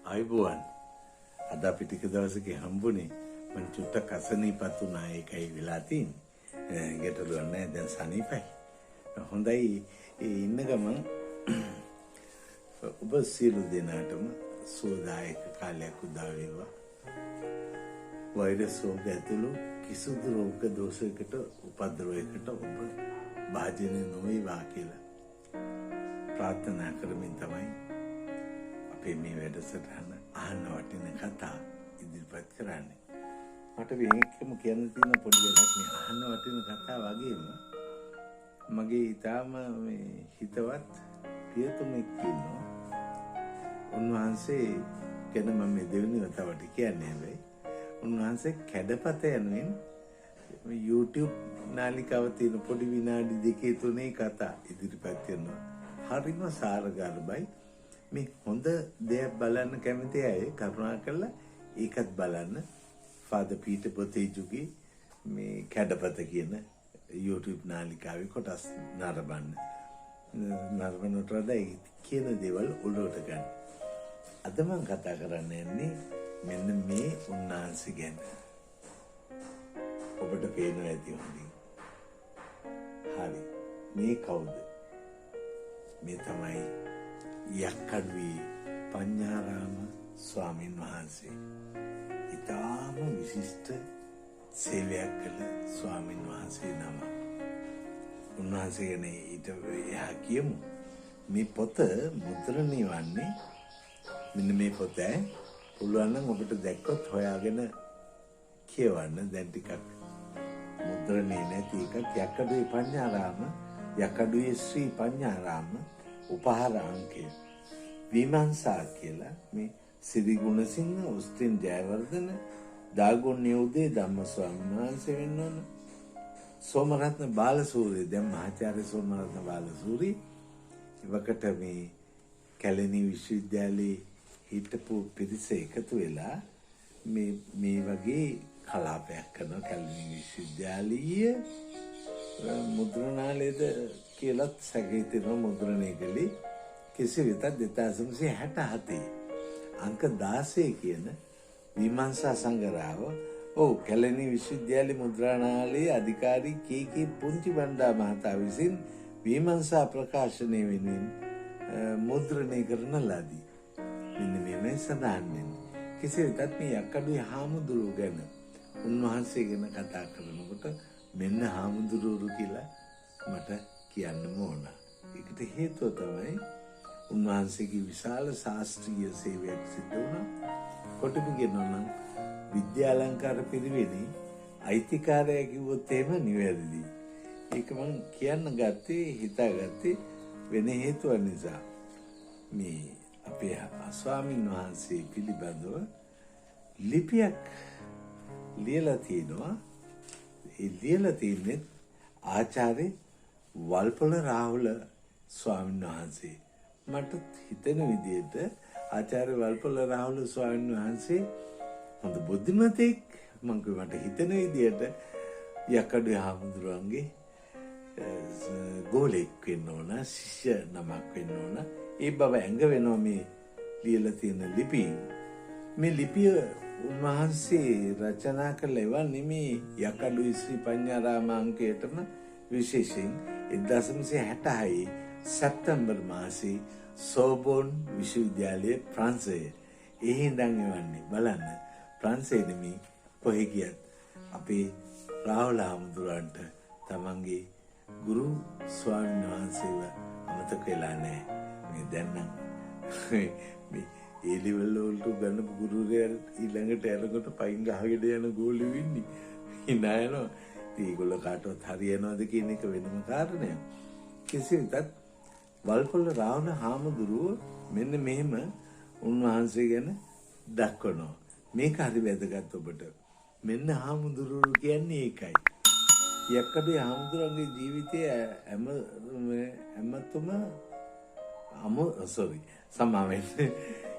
ආයුබෝවන් අද අපි ටික දවසක හම්බුනේ මං චුට්ටක් අසනීපත් වුණා ඒකයි වෙලා තියෙන්නේ ගැටලුවක් නැහැ දැන් සනීපයි හොඳයි ඉන්න ගමන් ඔබ සියලු දෙනාටම සුවදායක කාලයක් උදා වේවා වෛරස් රෝග ඇතුළු කිසිදු රෝග දෝෂයකට උපද්‍රවයකට ඔබ භාජනය නොවේවා කියලා ප්‍රාර්ථනා කරමින් තමයි අපේ මේ වැඩසටහන අහන්න වටින කතා ඉදිරිපත් කරන්නේ. මට වෙනකම කියන්න තියෙන පොඩි දෙයක් මේ අහන්න වටින කතා වගේම මගේ ඊටාම මේ හිතවත් පියතුමෙක් ඉන්නවා. උන්වහන්සේ ගැන මම මේ දෙවෙනි වතාවට කියන්නේ හැබැයි උන්වහන්සේ කැඩපත යනුවෙන් YouTube නාලිකාව තියෙන පොඩි විනාඩි 2-3 කතා ඉදිරිපත් කරනවා. හරිම සාරගර්භයි. මේ හොඳ දෙයක් බලන්න කැමති අය කරුණාකරලා ඒකත් බලන්න. ෆාදර් පීටර් පොතේජුගේ මේ කැඩපත කියන YouTube නාලිකාවේ කොටස් නරඹන්න. නරඹනට වඩා කියන දේවල් ඔලුවට ගන්න. අද මම කතා කරන්න යන්නේ මෙන්න මේ උන්වහන්සේ ගැන. ඔබට පේනවා ඇති හොඳින්. හරි. මේ කවුද? මේ තමයි යක්කඩුවේ පඤ්ඤාරාම ස්වාමීන් වහන්සේ. ඊටාම විශිෂ්ට සේවයක් කළ ස්වාමීන් වහන්සේ නම. උන්වහන්සේ ගැන ඊට එහා කියමු. මේ පොත මුද්‍රණය වන්නේ මෙන්න මේ පොත පුළුවන් නම් ඔබට දැක්කොත් හොයාගෙන කියවන්න. දැන් ටිකක් මුද්‍රණය නැති එකක් යක්කඩුවේ පඤ්ඤාරාම යක්කඩුවේ ශ්‍රී පඤ්ඤාරාම උපහාර අංකය විමර්ශා කියලා මේ සිරි ගුණසිංහ උස්තින් ජයවර්ධන දාගොන්නේ උදේ ධම්මස්වාමීන් වහන්සේ වෙන්න ඕන. සෝමරත්න බාලසූරිය දැන් මහාචාර්ය සෝමරත්න බාලසූරිය ඉවකට මේ කැලණි විශ්වවිද්‍යාලයේ හිටපු පිරිස එකතු වෙලා මේ වගේ කලාපයක් කරන කැලණි විශ්වවිද්‍යාලීය මුද්‍රණාලයද කියලත් සැකහිතන මුද්‍රණය කළේ කෙසේ වෙතත් 1967 අංක 16 කියන විමර්ශා සංග්‍රහව කැලණි විශ්වවිද්‍යාලයේ මුද්‍රණාලයේ අධිකාරී කේ.කේ. පුංචි බණ්ඩා මහතා විසින් විමර්ශා ප්‍රකාශනය වෙනුවෙන් මුද්‍රණය කරන ලදී. මෙන්න මේ සඳහන් වෙන්නේ. කෙසේ වෙතත් මේ යක්කඩුවේ හාමුදුරුවෝ ගැන උන්වහන්සේ ගැන කතා කරනකොට මෙන්න හාමුදුරුවෝ කියලා මට කියන්න ඕන. ඒකට හේතුව තමයි උන්වහන්සේගේ විශාල ශාස්ත්‍රීය සේවයක් සිදු වුණා. කොටපු කියනවා නම් විද්‍යාලංකාර පිරිවෙනේ අයිතිකාරයා කිව්වොත් එහෙම නිවැරදි. ඒක මම කියන්න හිතාගත්තේ වෙන හේතුවක් නිසා. මේ අපේ ස්වාමීන් වහන්සේ පිළිබඳව ලිපියක් ලියලා තියෙනවා. ඒ ලියලා තින්නේ ආචාර්ය වල්පොල රාහුල ස්වාමීන් වහන්සේ. මට හිතෙන විදිහට ආචාර්ය වල්පොල රාහුල ස්වාමීන් වහන්සේ හොඳ බුද්ධිමතෙක්. මට හිතෙන විදිහට යක්කඩුවේ හාමුදුරුවන්ගේ ගෝලෙක් වෙන්න ඕන, ශිෂ්‍ය නමක් වෙන්න ඕන. ඒ බව ඇඟ වෙනවා මේ ලියලා තියෙන ලිපියෙන්. මේ ලිපිය උන්වහන්සේ රචනා කළ ඒවා නෙමේ යක්කඩුවේ ශ්‍රී පඤ්ඤාරාම අංකයටම විශේෂයෙන් 1966 සැප්තැම්බර් මාසයේ සෝබෝන් විශ්වවිද්‍යාලයේ ප්‍රංශයේ ඉඳන් එවන්නේ. බලන්න ප්‍රංශයේ නෙමේ කොහේ ගියත් අපේ රාහුල හාමුදුරන්ට තමන්ගේ ගුරු ස්වාමීන් වහන්සේව අමතක වෙලා නැහැ. මේ දැන් නම් මේ ඒ ලෙවල් වලට ගන්න ගුරුවරයා ඊළඟට යනකොට පයින් ගහගෙන යන ගෝලියෝ ඉන්නේ. hina යනවා. ඒගොල්ලෝ කාටවත් හරියනවද කියන එක වෙනම කාරණයක්. කෙසේ වෙතත් වල්පොල රාහුල හාමුදුරුව මෙන්න මෙහෙම උන්වහන්සේ ගැන දක්වනවා. මේක හරි වැදගත් ඔබට. මෙන්න හාමුදුරුවෝ කියන්නේ ඒකයි. යක්කඩුවේ හාමුදුරුවන්ගේ ජීවිතයේ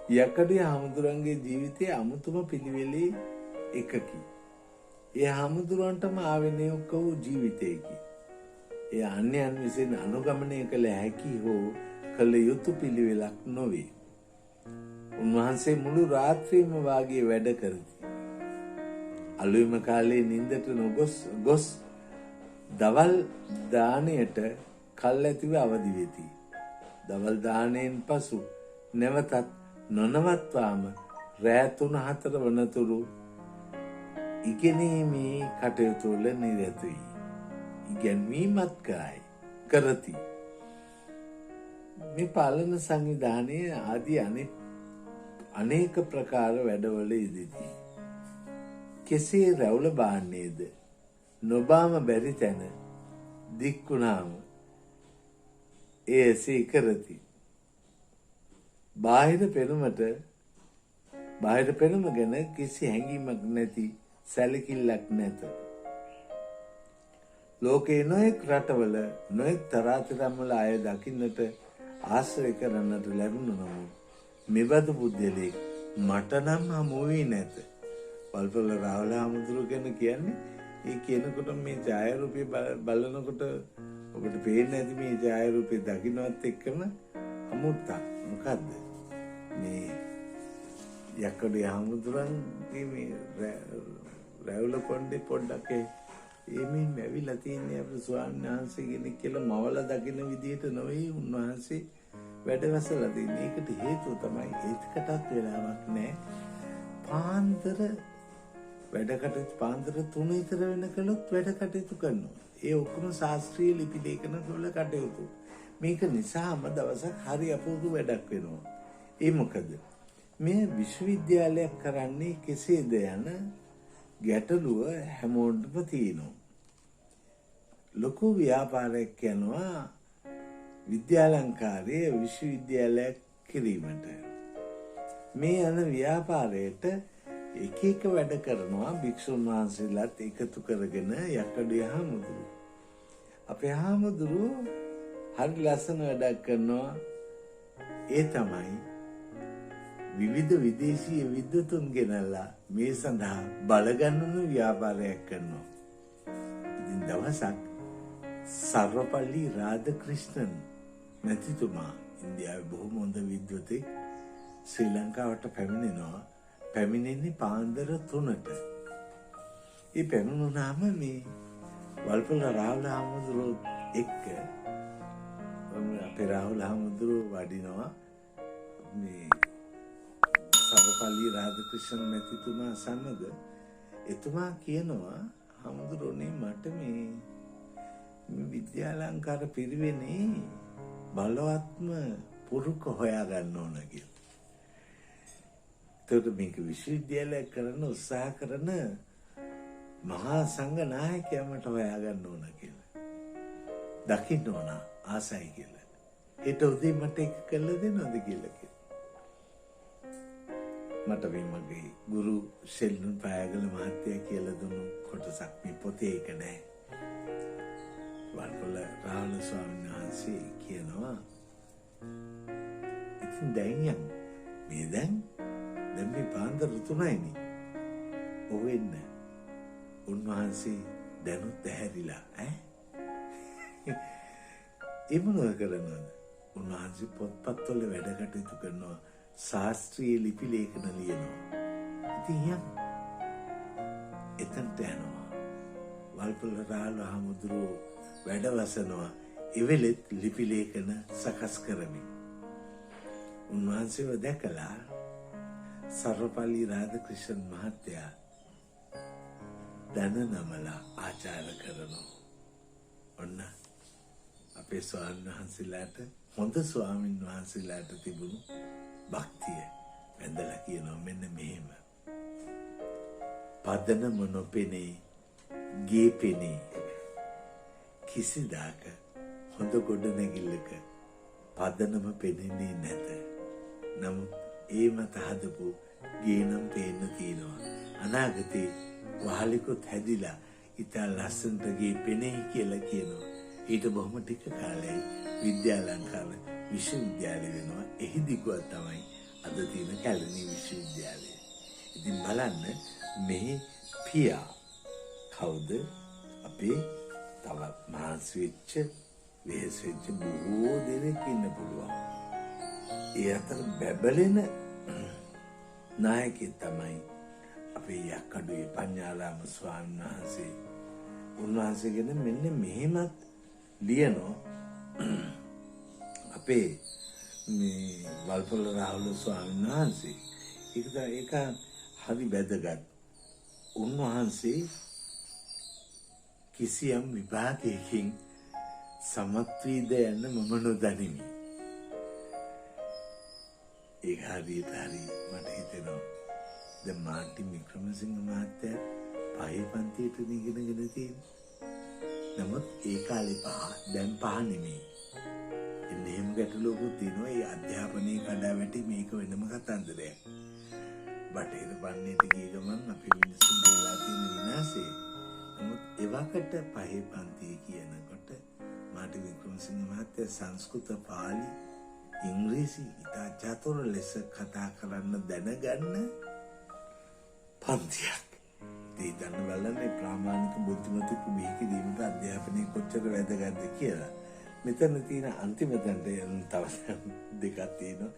යක්කඩුවේ හාමුදුරුවන්ගේ ජීවිතයේ අමුතුම පිළිවෙලේ එකකි. ඒ හාමුදුරුවන්ටම ආවෙනයක වූ ජීවිතයකි. ඒ අන්‍යයන් විසින් අනුගමනය කළ හැකි හෝ කළ යුතු පිළිවෙලක් නොවේ. උන්වහන්සේ මුළු රාත්‍රියම වාගේ වැඩ කරති. අලුයම කාලේ නින්දට ගොස් දවල් දාණයට කල් ඇතිව අවදි වෙති. දවල් දාණයෙන් පසු නැවතත් නොනවත්වාම රෑ 3-4 වනතුරු ඉගෙනීමේ කටයුතු වල නිරත වී ඉගැන්වීමත් කරති. මේ පාලන සංවිධානයේ ආදී අනේක ප්‍රකාර වැඩවල යෙදෙති. කෙසේ රැවුල බාන්නේද නොබාම බැරි තැන දික්ුණාම එසේ කරති. බාහිර පෙනුම ගැන කිසි හැඟීමක් නැති සැලකිල්ලක් නැත. ලෝකේ නොයෙක් රටවල නොයෙක් තරාතිරම්වල අය දකින්නට ආශ්‍රය කරන්නට ලැබුණු නමුත් මෙබඳු බුද්ධලෙක් මට නම් හමු වී නැත. වල්පොල රාහුල හාමුදුරුවෝ ගැන කියන්නේ ඒ කියනකොට මේ ඡායාරූපය බලනකොට ඔබට පේන්නේ නැති මේ ඡායාරූපය දකින්නවත් එක්කම අමුත්තක්. මොකද්ද මේ යක්කඩේ හාමුදුරන්ගේ මේ රැවුල කොණ්ඩේ පොඩ්ඩක් එමින් ඇවිල්ලා තියෙන්නේ අපේ ස්වාමීන් වහන්සේ කෙනෙක් කියලා මවල දකින්න විදිහට නෙවෙයි උන්වහන්සේ වැඩවසලා තියෙන්නේ. ඒකට හේතුව තමයි ඒකටත් වෙලාවක් නැහැ. පාන්දර වැඩ කටයුතු පාන්දර 3 විතර වෙනකලොත් වැඩ කටයුතු කරනවා. ඒ ඔක්කොම ශාස්ත්‍රීය ලිපි ලේඛන වල කටයුතු. මේක නිසාම දවසක් හරි අපූර්ව වැඩක් වෙනවා. ඒ මොකද මේ විශ්වවිද්‍යාලයක් කරන්නේ කෙසේද යන ගැටලුව හැමෝටම තියෙනවා. ලොකු ව්‍යාපාරයක් යනවා විද්‍යාලංකාරයේ විශ්වවිද්‍යාලයක් කිරීමට. මේ යන ව්‍යාපාරයට එක එක වැඩ කරනවා භික්ෂුන් වහන්සේලාත් එකතු කරගෙන යක්කඩේ හාමුදුරුවෝ. අපේ හාමුදුරුවෝ හරි ලස්සන වැඩක් කරනවා. ඒ තමයි විවිධ විදේශීය විද්වතුන් ගෙනල්ලා මේ සඳහා බලගන්වන ව්‍යාපාරයක් කරනවා. ඉතින් දවසක් සර්වපල්ලි රාධක්‍රිෂ්ණන් මැතිතුමා ඉන්දියාවේ බොහොම හොඳ විද්වතෙක් ශ්‍රී ලංකාවට පැමිණෙනවා. පැමිණෙන්නේ පාන්දර 3ට. ඒ පැමිණුණාම මේ වල්පොල රාහුල හාමුදුරුවෝ එක්ක අපේ රාහුල හාමුදුරුවෝ වඩිනවා මේ සර්වපල්ලි රාධක්‍රිෂ්ණන් මැතිතුමා සමග. එතුමා කියනවා හාමුදුරුවනේ මට මේ විද්‍යාලංකාර පිරිවෙනේ බලවත්ම පුරුක හොයා ගන්න ඕන කියලා. ඒකට මේක විශ්වවිද්‍යාලයක් කරන්න උත්සාහ කරන මහා සංඝ නායකයා මට හොයා ගන්න ඕන කියලා. දකින්න ඕන ආසයි කියලා. හෙට උදේ මට ඒක කළා දෙනවද කියලා කිව්වා. මට මේ මගේ ගුරු ශෙල්නුන් පායගල මහත්තයා කියලා දුන්නු කොටසක් මේ පොතේ එක නෑ. වල්පොල රාහුල ස්වාමීන් වහන්සේ කියනවා ඉතින් දැන් යන්න. මේ දැන් මේ පාන්දර 3යිනේ. ඔව් වෙන්න. උන්වහන්සේ දැනුත් ඇහැරිලා ඒ මොනවද කරනවද? උන්වහන්සේ පොත්පත්වල වැඩ කටයුතු කරනවා. ශාස්ත්‍රීය ලිපි ලේඛන ලියනවා. ඉතින් යන්න. එතනට යනවා. වල්පොල රාහුල හාමුදුරුවෝ වැඩවසනවා. එවෙලෙත් ලිපි ලේඛන සකස් කරමින්. උන්වහන්සේව දැකලා සර්වපල්ලි රාධක්‍රිෂ්ණන් මහත්තයා දන නමලා ආචාර කරනවා. ඔන්න අපේ ස්වාමීන් වහන්සේලාට හොඳ ස්වාමීන් වහන්සේලාට තිබුණු භක්තිය වැඳලා කියනවා මෙන්න මෙහෙම. පදනම නොපෙනේ ගේ පෙනේ. කිසිදාක හොඳ ගොඩනැගිල්ලක පදනම පෙනෙන්නේ නැත. නමුත් ඒ මත හදපු ගේ නම් පේන්න තියෙනවා. අනාගතේ වහලිකුත් හැදිලා ඉතා ලස්සනට ගේ පෙනෙයි කියලා කියනවා. ඊට බොහොම ටික කාලෙයි විද්‍යාලංකාර විශ්වවිද්‍යාලය වෙනවා. එහි දිගුව තමයි අද තියෙන කැලණි විශ්වවිද්‍යාලය. ඉතින් බලන්න මේ පියා කවුද? අපේ තවත් මහන්සි වෙච්ච වෙහෙස වෙච්ච බොහෝ දෙනෙක් ඉන්න පුළුවන්. ඒ අතර බැබලෙන නායකයෙක් තමයි අපේ යක්කඩුවේ පඤ්ඤාරාම ස්වාමීන් වහන්සේ. උන්වහන්සේ ගැන මෙන්න මෙහෙමත් ලියනවා අපේ මේ වල්පොල රාහුල ස්වාමීන් වහන්සේ. ඒක හරි වැදගත්. උන්වහන්සේ කිසියම් විභාගයකින් සමත් වීද යන්න මම නොදනිමි. ඒක හරියට හරි මට හිතෙනවා. දැන් මාර්ටින් වික්‍රමසිංහ මහත්තයා පහේ පන්තියට ඉගෙනගෙන තියෙනවා. නමුත් ඒ කාලේ දැන් පහ නෙමෙයි. එන්නේ එහෙම ගැටලුවකුත් තියෙනවා. ඒ අධ්‍යාපනයේ කඩාවැටි මේක වෙනම කතන්දරයක්. බටහිර පන්නේට ගිය ගමන් අපේ මිනිස්සුන් වෙලා තියෙන විනාශය. නමුත් එවකට පහේ පන්තිය කියනකොට මාර්ටින් වික්‍රමසිංහ මහත්තයා සංස්කෘත පාලි ඉංග්‍රීසි ඉතා චතුර ලෙස කතා කරන්න දැනගන්න පන්තියක්. ඒ දන්න බලන්නේ ප්‍රාමාණික බුද්ධිමතුක බිහිකිරීමට අධ්‍යාපනය කොච්චර වැදගත්ද කියලා. මෙතන තියෙන අන්තිම තැනට තව දෙකක් තියෙනවා.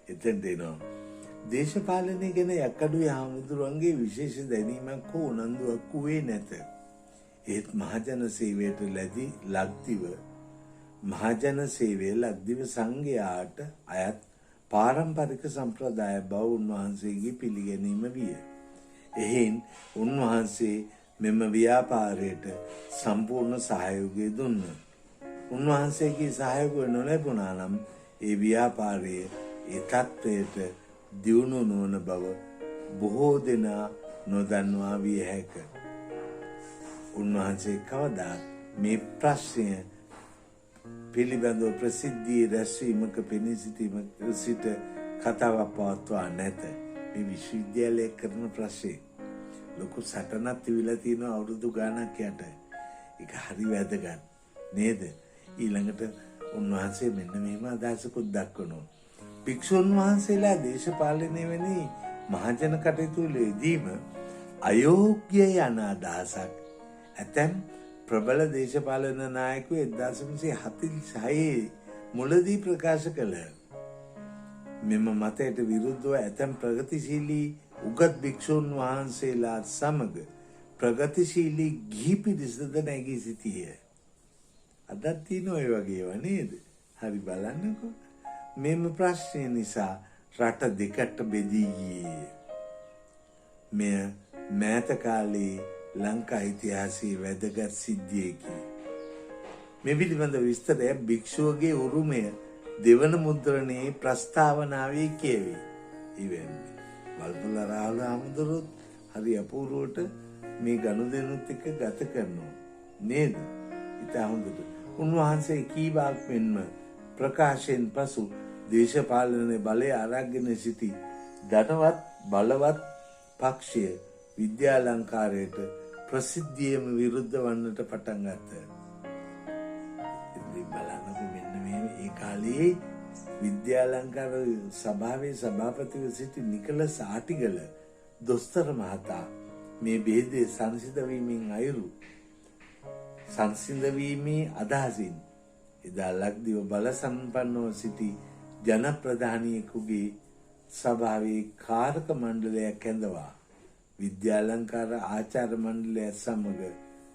එතෙන්ට එනවා. දේශපාලනය ගැන යක්කඩුවේ හාමුදුරුවන්ගේ විශේෂ දැනීමක් හෝ උනන්දුවක් වූයේ නැත. ඒත් මහජන සේවයට ලක්දිව මහජන සේවය ලක්දිව සංඝයාට අයත් පාරම්පරික සම්ප්‍රදාය බව උන්වහන්සේගේ පිළිගැනීම විය. එහෙන් උන්වහන්සේ මෙම ව්‍යාපාරයට සම්පූර්ණ සහයෝගය දුන්නා. උන්වහන්සේගේ සහයෝගය නොලැබුණා නම් ඒ ව්‍යාපාරයේ ඒ තත්ත්වයට දියුණු නොවන බව බොහෝ දෙනා නොදන්වා විය හැක. උන්වහන්සේ කවදාත් මේ ප්‍රශ්නය පිළිබඳව ප්‍රසිද්ධියේ රැස්වීමක පෙනී සිට කතාවක් පවත්වා නැත. මේ විශ්වවිද්‍යාලය කරන ප්‍රශ්නේ ලොකු සටනක් තිබිලා තියෙනවා අවුරුදු ගාණක් යට. ඒක හරි වැදගත් නේද? ඊළඟට උන්වහන්සේ මෙන්න මෙහෙම අදහසකුත් දක්වනවා. භික්ෂුන් වහන්සේලා දේශපාලනය වැනි මහජන කටයුතු වලදීම අයෝග්‍ය යන අදහසක් ඇතැම් ප්‍රබල දේශපාලන නායකයෝ 1946 මුලදී ප්‍රකාශ කළහ. මෙම මතයට විරුද්ධව ඇතැම් ප්‍රගතිශීලී උගත් භික්ෂුන් වහන්සේලා සමග ප්‍රගතිශීලී ගිහි පිරිසද නැගී සිටියේ. අදත් තියෙන ඔය වගේව නේද? හරි බලන්නකෝ. මෙම ප්‍රශ්නය නිසා රට දෙකට බෙදී ගියේ. මෙය මෑත කාලේ ලංකා ඉතිහාසයේ වැදගත් සිද්ධියකි. මේ පිළිබඳ විස්තරය භික්ෂුවගේ උරුමය දෙවන මුද්‍රණයේ ප්‍රස්තාවනාවේ කියවේ. ඉවෙන්නේ වල්පොල රාහුල හාමුදුරුවෝ හරි අපූර්වට මේ ගනුදෙනුත් එක්ක ගත කරනවා නේද? ඉතා හොඳට. උන්වහන්සේ කීවාක් මෙන්ම ප්‍රකාශයෙන් පසු දේශපාලන බලය අරගෙන සිටි ධනවත් බලවත් පක්ෂය විද්‍යාලංකාරයට ප්‍රසිද්ධියම විරුද්ධ වන්නට පටන් ගත්තා. ඉතින් බලන්නකෝ මෙන්න මේ ඒ කාලේ විද්‍යාලංකාර සභාවේ සභාපතිව සිටි නිකලස් ආටිගල දොස්තර මහතා මේ බෙහෙදේ සංසිඳවීමේ අදහසින් එදා ලක්දිව බල සම්පන්නව සිටි ජනප්‍රධානියෙකුගේ සභාවේ කාරක මණ්ඩලයක් ඇඳවා විද්‍යාලංකාර ආචාර්ය මණ්ඩලය සමග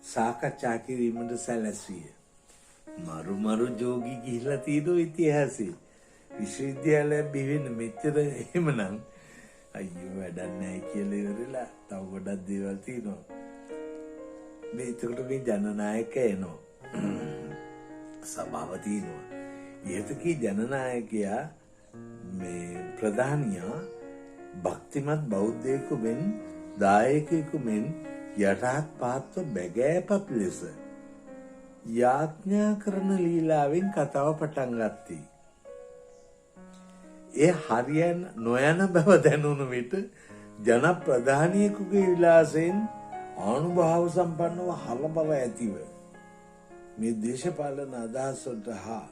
සාකච්ඡා කිරීමට සැලැස්විය. මරු ජෝගි ගිහිලා තියෙන ඉතිහාසයේ විශ්වවිද්‍යාලය බිහිවෙන මෙච්චර එහෙමනම් අයියෝ වැඩක් නැහැ කියලා ඉවරලා තව ගොඩක් දේවල් තියෙනවා. මේ එතකොට මේ ජනනායක එනවා. සභාව තියෙනවා. ඉහතකී ජනනායකයා මේ ප්‍රධානියා භක්තිමත් බෞද්ධයෙකු මෙන් දායකයෙකු මෙන් යටහත් පාත්ව බැගෑපත් ලෙස යාඥා කරන ලීලාවෙන් කතාව පටන් ගත්තී. ඒ හරියන් නොයන බව දැනුණු විට ජන ප්‍රධානියෙකුගේ විලාසයෙන් ආනුභාව සම්පන්නව හලබව ඇතිව මේ දේශපාලන අදහස් වලට හා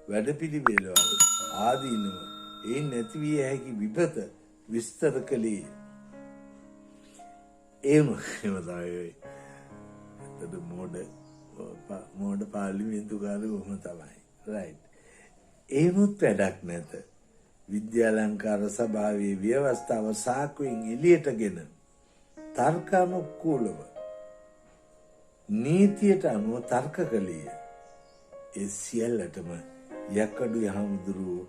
වැඩපිළිවෙළවල ආදීනව ඒ නැති විය හැකි විපත විස්තර කළේ. එහෙම තමයි. එතකොට මෝඩ පාර්ලිමේන්තුකාරයෝ උම තමයි. රයිට්. එහෙමත් වැඩක් නැත. විද්‍යාලංකාර සභාවේ ව්‍යවස්ථාව සාක්කුවෙන් එළියටගෙන තර්කානුකූලව නීතියට අනුව තර්ක කළේය. ඒ සියල්ලටම යක්කඩුවේ හාමුදුරුවෝ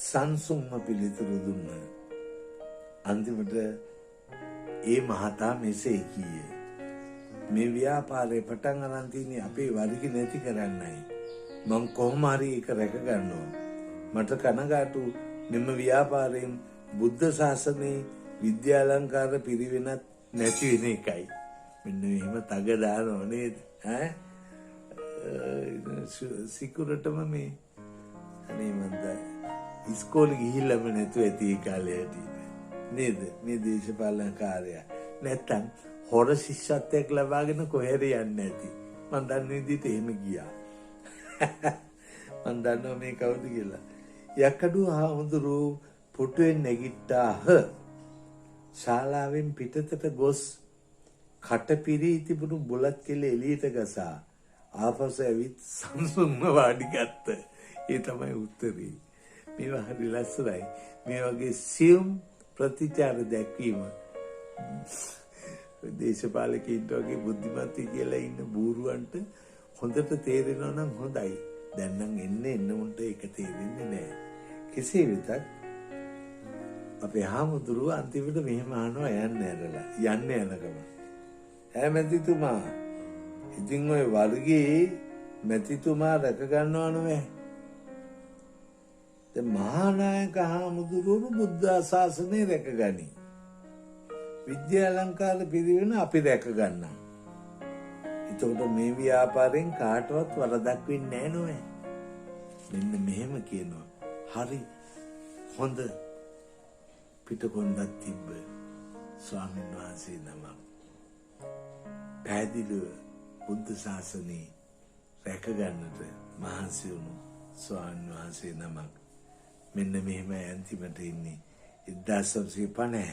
සංසුන්ම පිළිතුරු දුන්නා. අන්තිමට ඒ මහතා මෙසේ කීය. මේ ව්‍යාපාරේ පටන් අරන් තියෙන්නේ අපේ වර්ගි නැති කරන්නයි. මං කොහොම හරි ඒක රැක ගන්නවා. මට කනගාටු මෙම ව්‍යාපාරයෙන් බුද්ධ ශාසනයේ විද්‍යාලංකාර පිරිවෙනත් නැති වෙන එකයි. මෙන්න මෙහෙම තග දානව නේද? සිකුරටම මේ අනේ මන්ද ඉස්කෝලේ ගිහිල්ලාම නැතුව ඇති ඒ කාලේ නේද? මේ දේශපාලන කාර්යය නැත්තම් හොර ශිෂ්‍යත්වයක් ලබාගෙන කොහෙද යන්නේ නැති. මං දන්න විදිහට එහෙම ගියා. මං දන්නවා මේ කවුද කියලා. යක්කඩුව හාමුදුරුවෝ පුටුවෙන් නැගිට්ටාහ. ශාලාවෙන් පිටතට ගොස් කට පිරී තිබුණු බුලත් කෙල එළියට ගසා ආපසු ඇවිත් සංසුන්ව වාඩි ගත්ත. ඒ තමයි උත්තරේ. මේවා හරි ලස්සනයි. මේ වගේ සියුම් ප්‍රතිචාර දැක්වීම දේශපාලකයින්ට වගේ බුද්ධිමත්ති කියලා ඉන්න බූරුවන්ට හොඳට තේරෙනවා නම් හොඳයි. දැන් නම් එන්න උන්ට ඒක තේරෙන්නේ නැහැ. කෙසේ වෙතත් අපේ හාමුදුරුව අන්තිමට මෙහෙම අහනවා යන්න යනකම. ඈ මැතිතුමා, ඉතින් ඔය වර්ගයේ මැතිතුමා රැක ගන්නව නෙවෙයි. දැන් මහානායක හාමුදුරුවෝ බුද්ධ ශාසනය රැකගනි. විද්‍යාලංකාර පිරිවෙන අපි රැක ගන්නවා. එතකොට මේ ව්‍යාපාරයෙන් කාටවත් වරදක් වෙන්නේ නැහැ නෝ. මෙන්න මෙහෙම කියනවා. හරි හොඳ පිටකොන්දක් තිබ්බ ස්වාමීන් වහන්සේ නමක් පැහැදිලිව බුද්ධ ශාසනය රැක ගන්නට මහන්සි වුණු ස්වාමීන් වහන්සේ නමක් මෙන්න මෙහෙම අන්තිමට ඉන්නේ 1950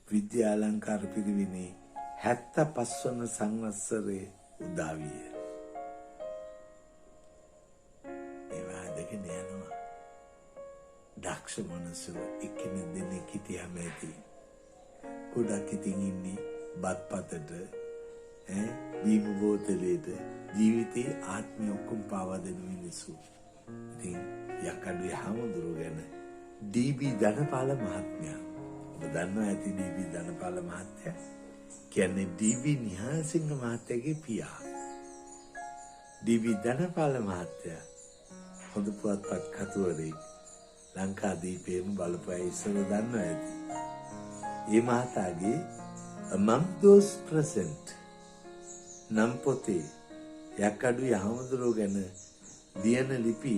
විද්‍යාලංකාර පිරිවෙනේ 75 වන සංවත්සරයේ උදා විය. ඒවා දෙකෙන් යනවා. දක්ෂ මනසව එකිනෙක දෙනෙක් හිටියාම ඇති. ගොඩක් ඉතින් ඉන්නේ බත්පතට බීම බෝතලේට ජීවිතේ ආත්මය ඔක්කොම පාවා දෙන මිනිස්සු. ඉතින් යක්කඩුවේ හාමුදුරුවෝ ගැන ඩී.බී. ධනපාල මහත්මයා. ඔබ දන්නවා ඇති ඩී.බී. ධනපාල මහත්තයා කියන්නේ ඩී.බී. නිහාසිංහ මහත්තයාගේ පියා. ඩී.බී. ධනපාල මහත්තයා හොඳ පුවත්පත් කතුවරයෙක්. ලංකාදීපේම බලපෑ ඉස්සර දන්නවා ඇති. මේ මහතාගේ Among Those Present නම් පොතේ යක්කඩුවේ හාමුදුරුවෝ ගැන ලියන ලිපි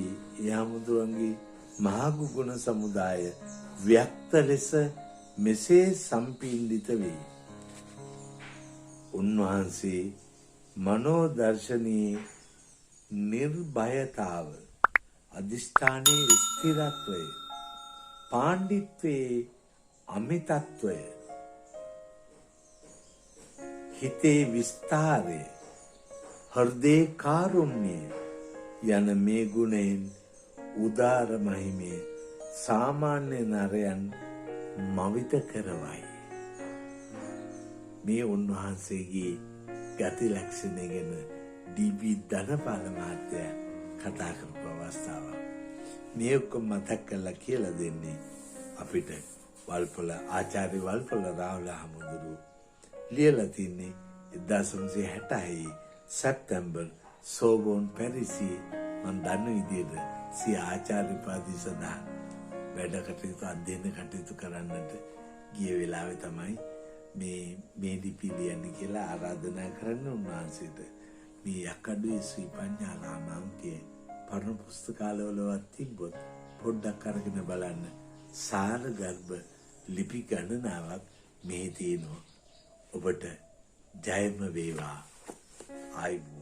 හාමුදුරුවන්ගේ මහා ගුණ සමුදාය ව්‍යක්ත ලෙස මෙසේ සම්පීඩිත වේ. උන්වහන්සේ මනෝදර්ශනයේ නිර්භයතාව, අධිෂ්ඨානයේ ස්ථිරත්වය, පාණ්ඩිත්වයේ අමිතත්වය, හිතේ විස්තාරය, හෘදේ කාරුණ්‍යය යන මේ ගුණයෙන් උදාර මහිමේ සාමාන්‍ය නරයන් මවිත කරවයි. මේ උන්වහන්සේගේ ගති ලක්ෂණ ගැන ඩී.බී. ධනපාල මහත්තයා කතා කරපු අවස්ථාවක්. මේ ඔක්කොම මතක් කරලා කියලා දෙන්නේ අපිට වල්පොල ආචාර්ය වල්පොල රාහුල හාමුදුරුවෝ ලියලා තින්නේ 1966 සැප්තැම්බර් සෝබෝන් පැරිසියේ මන් දන්න විදිහට සිය ආචාර්ය උපාධිය සඳහා වැඩ කටයුතු අධ්‍යයන කටයුතු කරන්නට ගිය වෙලාවේ තමයි මේ ලිපි ලියන්නේ කියලා ආරාධනා කරන්න උන්වහන්සේට. මේ යක්කඩුවේ ශ්‍රී පඤ්ඤාරාමාංකයේ පරණ පුස්තකාලවලවත් තිබ්බොත් පොඩ්ඩක් අරගෙන බලන්න. සාර ගර්භ ලිපි ගණනාවක් මේ තියෙනවා. ඔබට ජයම වේවා. ආයුබෝවන්.